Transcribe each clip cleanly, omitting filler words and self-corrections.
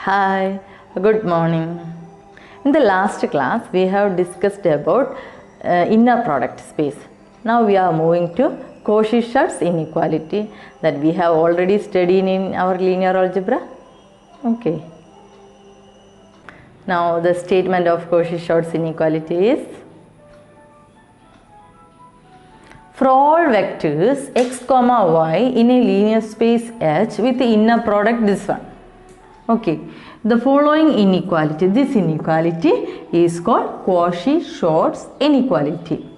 Hi, good morning. In the last class, we have discussed about inner product space. Now we are moving to Cauchy-Schwarz inequality that we have already studied in our linear algebra. Okay. Now the statement of Cauchy-Schwarz inequality is: for all vectors x comma y in a linear space H with the inner product this one. Okay, the following inequality, this inequality is called Cauchy-Schwarz inequality.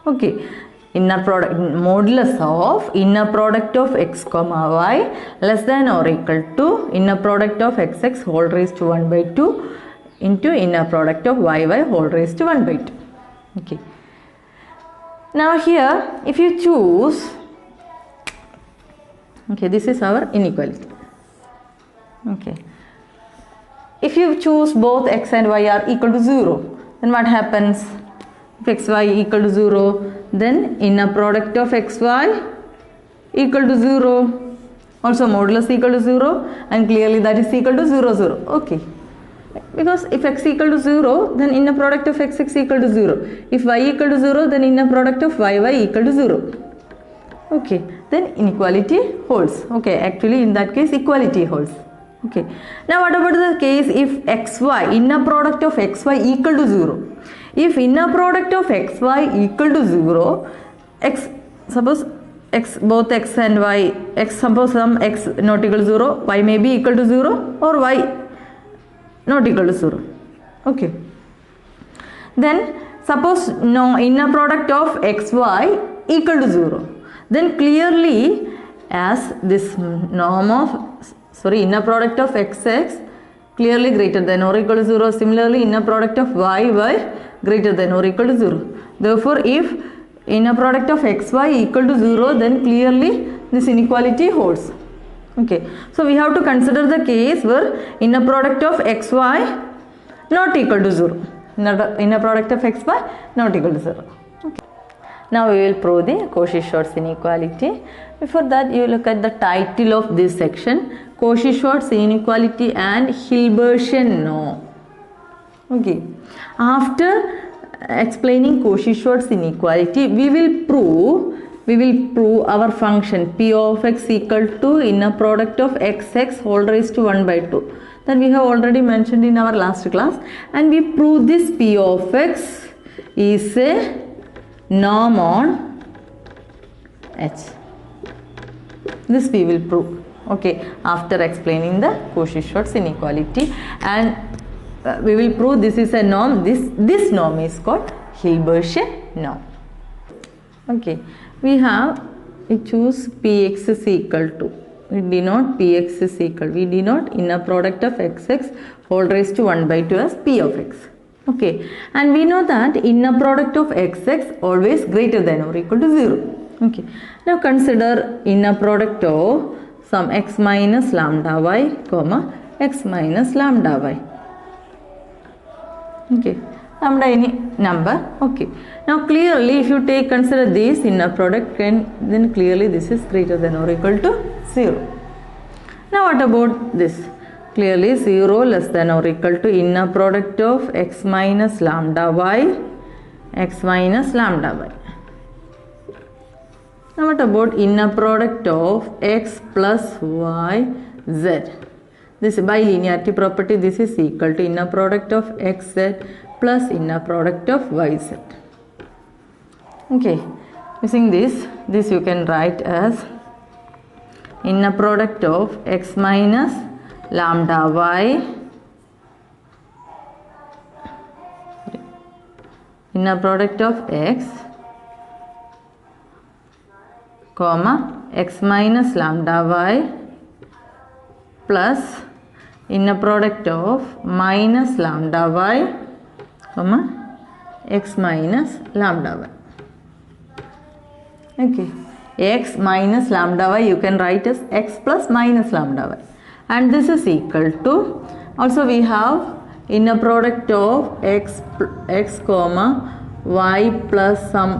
Okay, inner product, modulus of inner product of x comma y less than or equal to inner product of xx whole raised to 1 by 2 into inner product of yy whole raised to 1 by 2. Okay. Now here, if you choose, okay, this is our inequality. Okay. If you choose both x and y are equal to 0, then what happens? If xy equal to 0, then inner product of xy equal to 0. Also modulus equal to 0, and clearly that is equal to 0, 0. Okay. Because if x equal to 0, then inner product of xx equal to 0. If y equal to 0, then inner product of yy equal to 0. Okay. Then inequality holds. Okay. Actually, in that case, equality holds. Okay. Now, what about the case if xy, inner product of xy equal to 0? If inner product of xy equal to 0, suppose x, both x and y, suppose some x not equal to 0, y may be equal to 0 or y not equal to 0. Okay. Then suppose no inner product of xy equal to 0. Then clearly as this norm of inner product of xx clearly greater than or equal to 0. Similarly, inner product of yy greater than or equal to 0. Therefore, if inner product of xy equal to 0, then clearly this inequality holds. Okay. So, we have to consider the case where inner product of xy not equal to 0. Inner product of xy not equal to 0. Okay. Now, we will prove the Cauchy-Schwarz inequality. Before that, you look at the title of this section, Cauchy-Schwarz inequality and Hilbertian norm. Okay. After explaining Cauchy-Schwarz inequality, we will prove our function p of x equal to inner product of xx whole raised to 1 by 2 that we have already mentioned in our last class, and we prove this p of x is a norm on H. This we will prove. Okay, after explaining the Cauchy-Schwarz inequality, and we will prove this is a norm. This norm is called Hilbertian norm. Okay, we choose px is equal to, we denote px is equal, we denote inner product of xx whole raised to 1 by 2 as p of x. Okay, and we know that inner product of xx always greater than or equal to 0. Okay, now consider inner product of some x minus lambda y comma x minus lambda y. Okay, lambda any number. Okay, now clearly if you consider this inner product, then clearly this is greater than or equal to 0. Now what about this? Clearly 0 less than or equal to inner product of x minus lambda y, x minus lambda y. Now what about inner product of x plus y z? This by linearity property, this is equal to inner product of xz plus inner product of yz. Okay, using this you can write as inner product of x minus lambda y, inner product of x comma x minus lambda y plus inner product of minus lambda y comma x minus lambda y. Okay, x minus lambda y you can write as x plus minus lambda y, and this is equal to, also we have inner product of x comma y plus some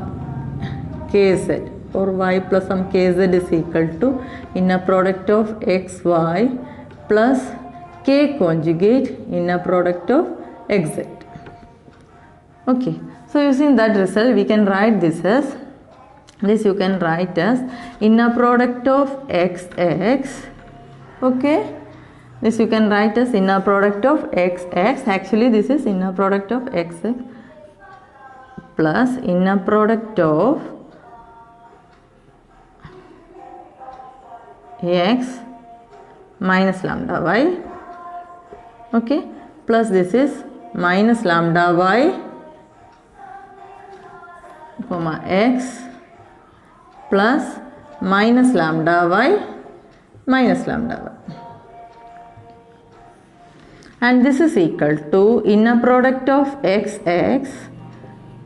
kz, or y plus some kz is equal to inner product of xy plus k conjugate inner product of xz. Okay, so using that result we can write this as, this you can write as inner product of xx. Okay, this you can write as inner product of xx. Actually this is inner product of xx plus inner product of x minus lambda y. Okay, plus this is minus lambda y comma x plus minus lambda y minus lambda y, and this is equal to inner product of xx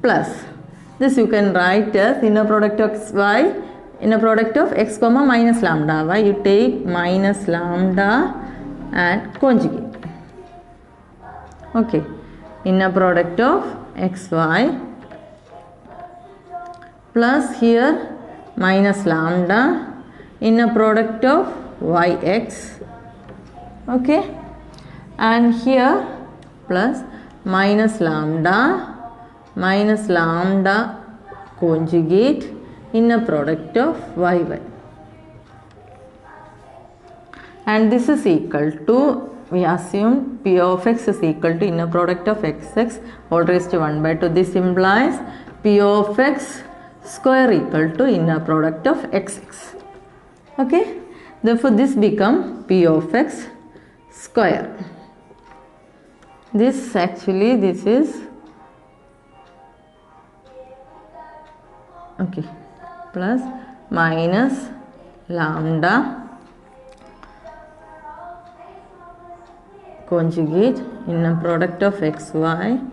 plus, this you can write as inner product of xy, inner product of x comma minus lambda y. You take minus lambda and conjugate. Okay, inner product of xy plus here minus lambda, inner product of yx. Okay, and here plus minus lambda conjugate inner product of yy, and this is equal to, we assume p of x is equal to inner product of xx all raised to 1 by 2. This implies p of x square equal to inner product of xx. Okay, therefore this become p of x square. This actually, this is okay, plus minus lambda conjugate inner product of xy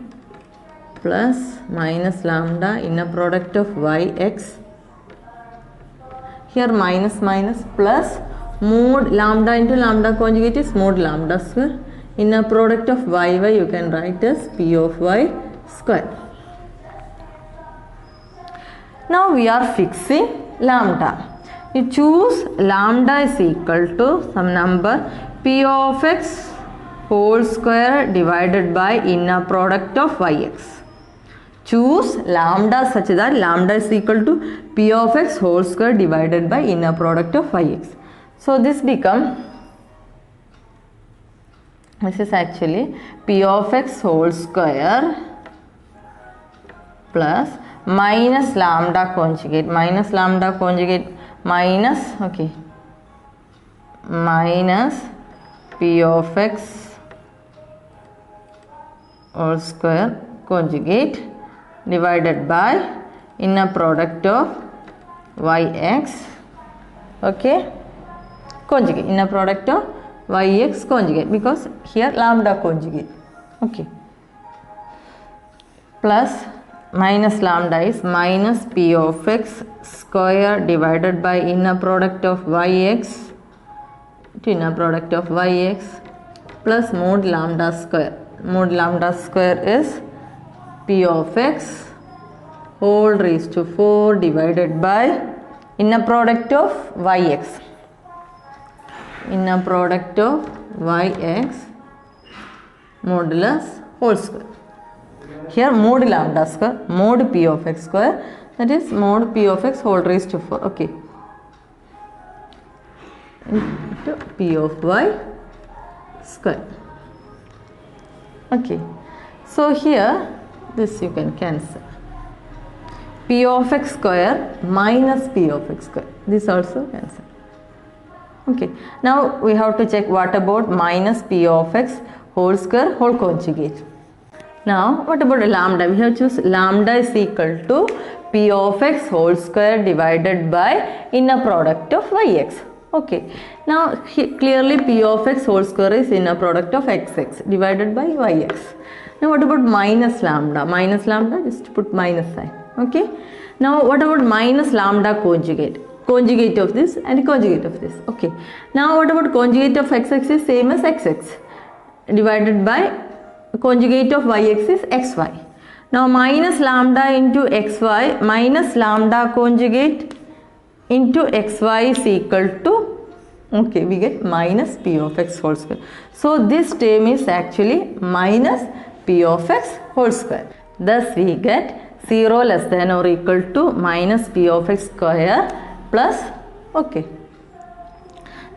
plus minus lambda inner product of yx. Here minus minus plus mod lambda into lambda conjugate is mod lambda square. Inner product of yy you can write as p of y square. Now we are fixing lambda. You choose lambda is equal to some number p of x whole square divided by inner product of yx. Choose lambda such that lambda is equal to p of x whole square divided by inner product of yx. So this become, this is actually p of x whole square plus minus lambda conjugate minus okay, minus p of x whole square conjugate divided by inner product of yx. Okay, conjugate inner product of yx conjugate, because here lambda conjugate. Okay, plus minus lambda is minus p of x square divided by inner product of yx to inner product of yx plus mod lambda square. Mod lambda square is p of x whole raised to 4 divided by inner product of yx. Inner product of yx modulus whole square. Here mod lambda square, mod p of x square, that is mod p of x whole raised to 4. Okay, into p of y square. Okay, so here this you can cancel. P of x square minus p of x square, this also cancel. Okay, now we have to check what about minus p of x whole square whole conjugate. Now what about lambda? We have to choose lambda is equal to p of x whole square divided by inner product of yx. Okay, now clearly p of x whole square is inner product of xx divided by yx. Now what about minus lambda? Minus lambda, just put minus sign. Okay, now what about minus lambda conjugate? Conjugate of this and conjugate of this. Okay, now what about conjugate of xx is same as xx divided by conjugate of yx is xy. Now minus lambda into xy minus lambda conjugate into xy is equal to Okay, we get minus p of x whole square. So this term is actually minus p of x whole square. Thus we get 0 less than or equal to minus p of x square plus, okay.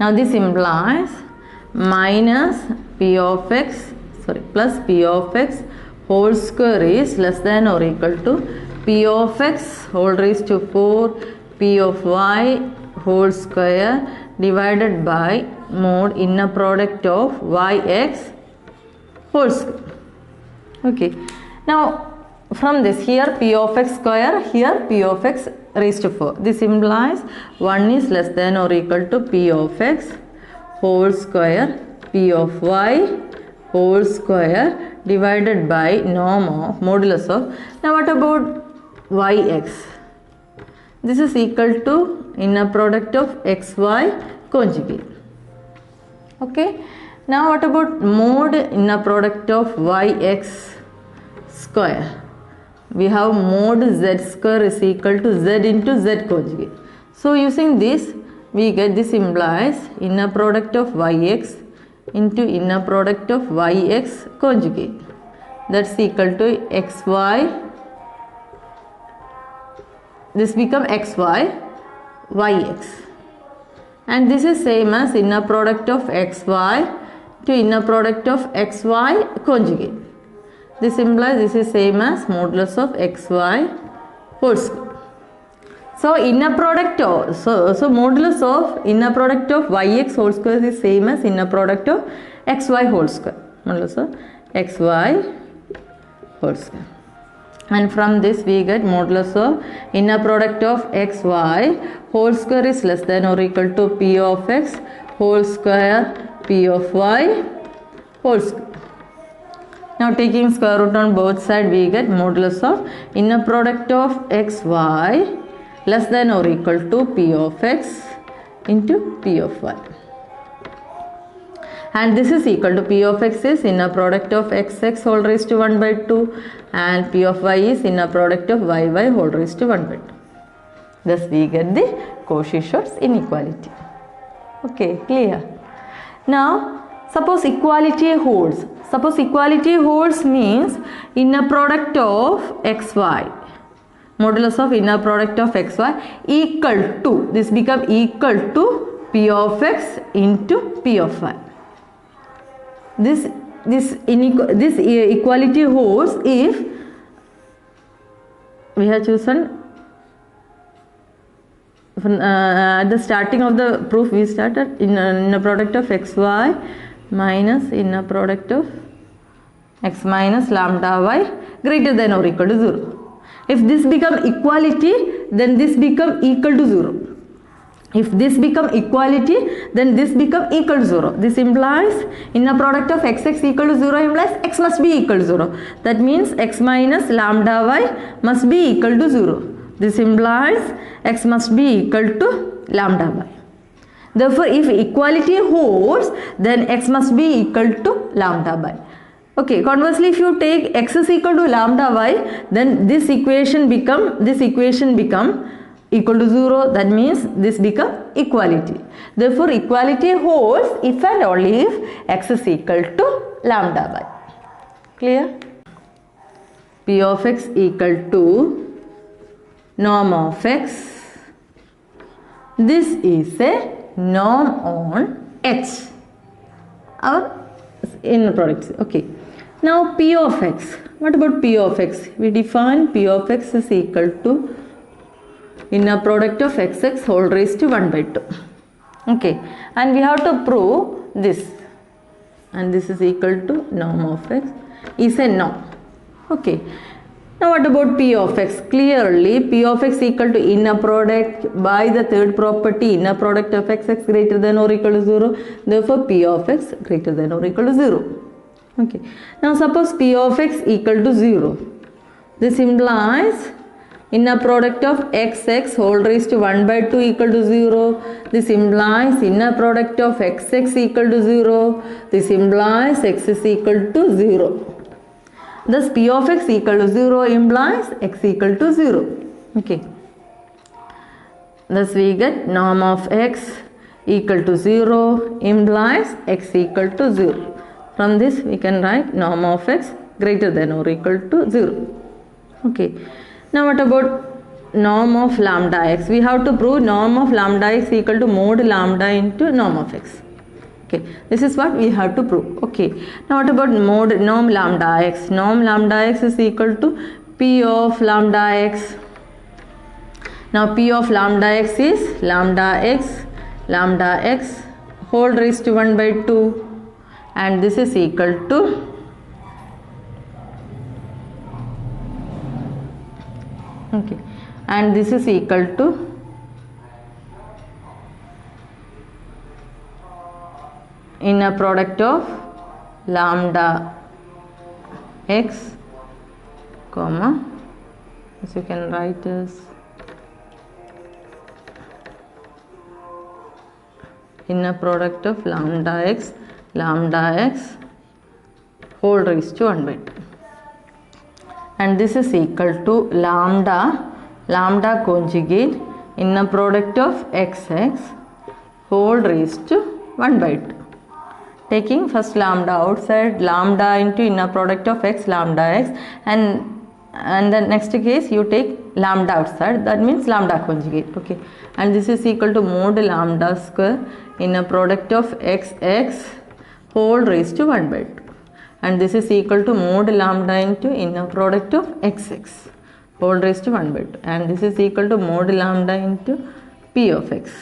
Now this implies minus p of x, plus p of x whole square is less than or equal to p of x whole raised to 4 p of y whole square divided by mod inner product of yx whole square. Okay. Now from this, here p of x square, here p of x raised to 4. This implies 1 is less than or equal to p of x whole square p of y whole square divided by norm of modulus of. Now what about yx? This is equal to inner product of xy conjugate. Okay. Now what about mod inner product of yx square? We have mod z square is equal to z into z conjugate. So using this, we get, this implies inner product of yx into inner product of yx conjugate. That's equal to xy. This become xy yx. And this is same as inner product of xy to inner product of xy conjugate. This implies this is same as modulus of xy whole square. So inner product of, so modulus of inner product of yx whole square is same as inner product of xy whole square. Modulus of xy whole square. And from this we get modulus of inner product of xy whole square is less than or equal to p of x whole square p of y whole square. Now taking square root on both sides, we get modulus of inner product of xy less than or equal to p of x into p of y. And this is equal to p of x is inner product of xx whole raised to 1 by 2 and p of y is inner product of yy whole raised to 1 by 2. Thus we get the Cauchy-Schwarz inequality. Okay, clear? Now suppose equality holds. Suppose equality holds means inner product of xy, modulus of inner product of xy equal to, this become equal to p of x into p of y. This equality holds if we have chosen at the starting of the proof we started inner product of xy minus inner product of x minus lambda y greater than or equal to 0. If this become equality, then this become equal to 0. If this become equality, then this become equal to 0. This implies inner product of xx equal to 0 implies x must be equal to 0. That means x minus lambda y must be equal to 0. This implies x must be equal to lambda y. Therefore, if equality holds, then x must be equal to lambda y. Okay, conversely, if you take x is equal to lambda y, then this equation become equal to 0. That means this become equality. Therefore, equality holds if and only if x is equal to lambda y. Clear? P of x equal to norm of x. This is a norm on H, our inner product. Okay. Now P of x. What about P of x? We define P of x is equal to inner product of xx whole raised to 1 by 2. Okay. And we have to prove this. And this is equal to norm of x is a norm. Okay. Now what about P of x? Clearly P of x equal to inner product by the third property inner product of xx greater than or equal to 0. Therefore P of x greater than or equal to 0. Okay. Now suppose P of x equal to 0. This implies inner product of xx whole raised to 1 by 2 equal to 0. This implies inner product of xx equal to 0. This implies x is equal to 0. Thus P of x equal to 0 implies x equal to 0. Okay. Thus we get norm of x equal to 0 implies x equal to 0. From this we can write norm of x greater than or equal to 0. Okay. Now what about norm of lambda x? We have to prove norm of lambda x equal to mod lambda into norm of x. Okay, this is what we have to prove. Okay, now what about norm lambda x? Norm lambda x is equal to p of lambda x. Now p of lambda x is lambda x whole raised to 1 by 2, and this is equal to okay, and this is equal to inner product of lambda x comma, as you can write as inner product of lambda x whole raised to 1 by 2, and this is equal to lambda conjugate inner product of xx whole raised to 1 by 2. Taking first lambda outside, lambda into inner product of x lambda x, and the next case you take lambda outside, that means lambda conjugate. Okay, and this is equal to mod lambda square inner product of xx whole raised to 1 by 2, and this is equal to mod lambda into inner product of xx whole raised to 1 by 2, and this is equal to mod lambda into p of x,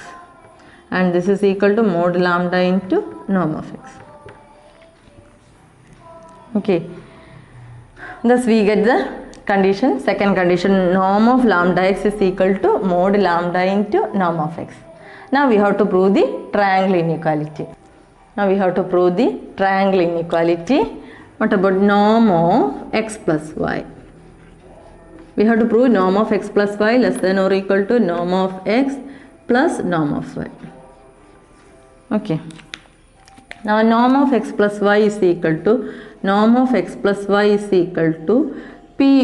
and this is equal to mod lambda into norm of x. Okay, thus we get the condition, second condition, norm of lambda x is equal to mod lambda into norm of x. Now we have to prove the triangle inequality. What about norm of x plus y? We have to prove norm of x plus y less than or equal to norm of x plus norm of y. Okay. Now norm of x plus y is equal to p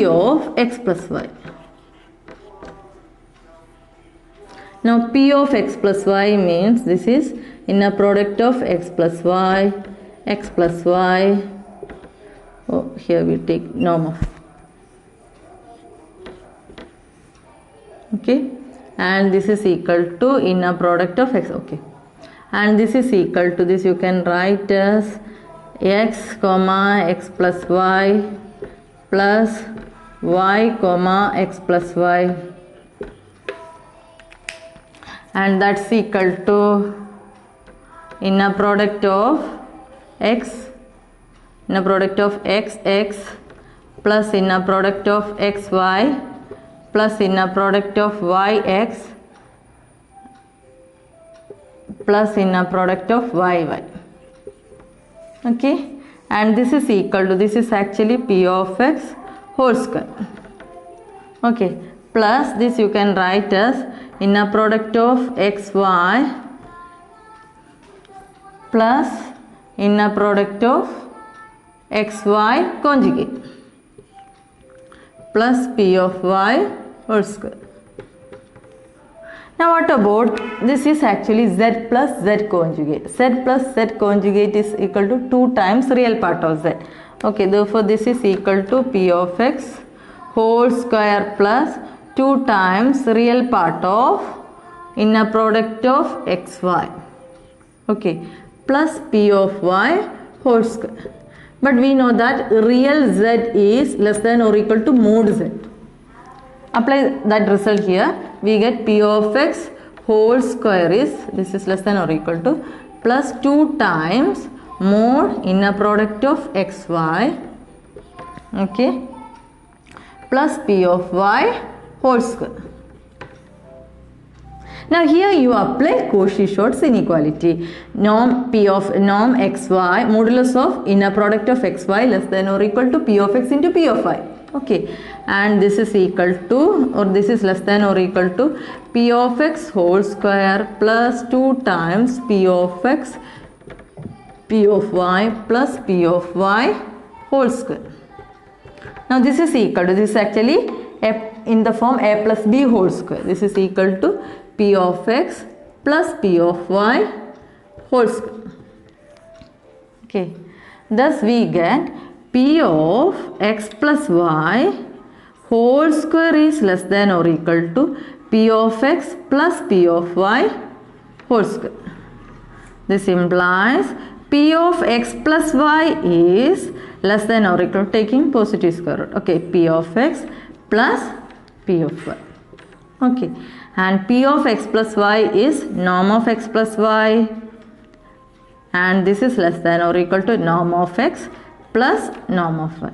of x plus y. Now p of x plus y means this is inner product of x plus y. Oh, here we take norm of. Okay, and this is equal to inner product of x. Okay, and this is equal to this, you can write as x comma x plus y plus y comma x plus y, and that's equal to inner product of xx plus inner product of xy plus inner product of yx plus inner product of yy. Okay, and this is equal to, this is actually p of x whole square. Okay, plus this you can write as inner product of xy plus inner product of xy conjugate plus p of y whole square. Now what about, this is actually z plus z conjugate. Z plus z conjugate is equal to 2 times real part of z. Okay, therefore this is equal to p of x whole square plus 2 times real part of inner product of xy. Okay, plus p of y whole square. But we know that real z is less than or equal to mod z. Apply that result here. We get p of x whole square is, this is less than or equal to, plus 2 times mod inner product of xy, okay, plus p of y whole square. Now here you apply Cauchy-Schwarz inequality. Norm xy modulus of inner product of xy less than or equal to p of x into p of y. Okay, and this is equal to, or this is less than or equal to p of x whole square plus 2 times p of x, p of y plus p of y whole square. Now this is equal to, this is actually in the form a plus b whole square. This is equal to p of x plus P of y whole square. Okay, thus we get P of x plus y whole square is less than or equal to P of x plus P of y whole square. This implies P of x plus y is less than or equal to taking positive square root. Okay, P of x plus P of y. Okay, and P of x plus y is norm of x plus y, and this is less than or equal to norm of x plus norm of y.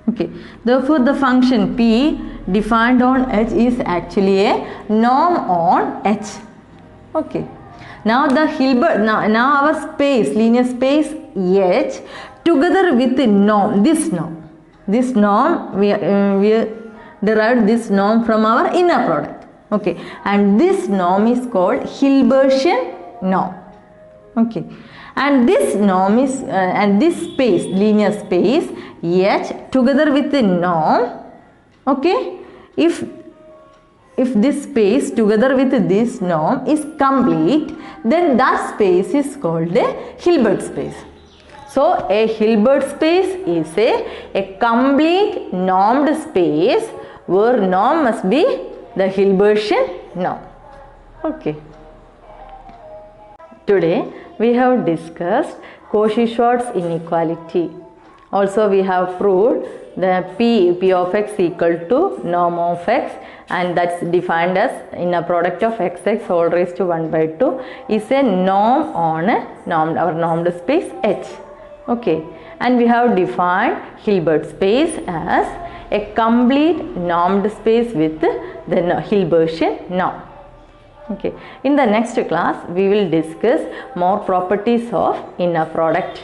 Okay, therefore the function P defined on H is actually a norm on H. Okay, now the Hilbert, now our space, linear space H together with the norm, this norm we derived this norm from our inner product. Okay, and this norm is called Hilbertian norm. Okay, and this norm is and this space, linear space H together with the norm. Okay, if this space together with this norm is complete, then that space is called a Hilbert space. So a Hilbert space is a complete normed space where norm must be the Hilbertian norm. Okay. Today we have discussed Cauchy-Schwarz inequality. Also we have proved the P of x equal to norm of x, and that's defined as inner product of xx whole raised to 1 by 2 is a norm on our normed space H. Okay, and we have defined Hilbert space as a complete normed space with the Hilbertian norm. Okay, in the next class we will discuss more properties of inner product.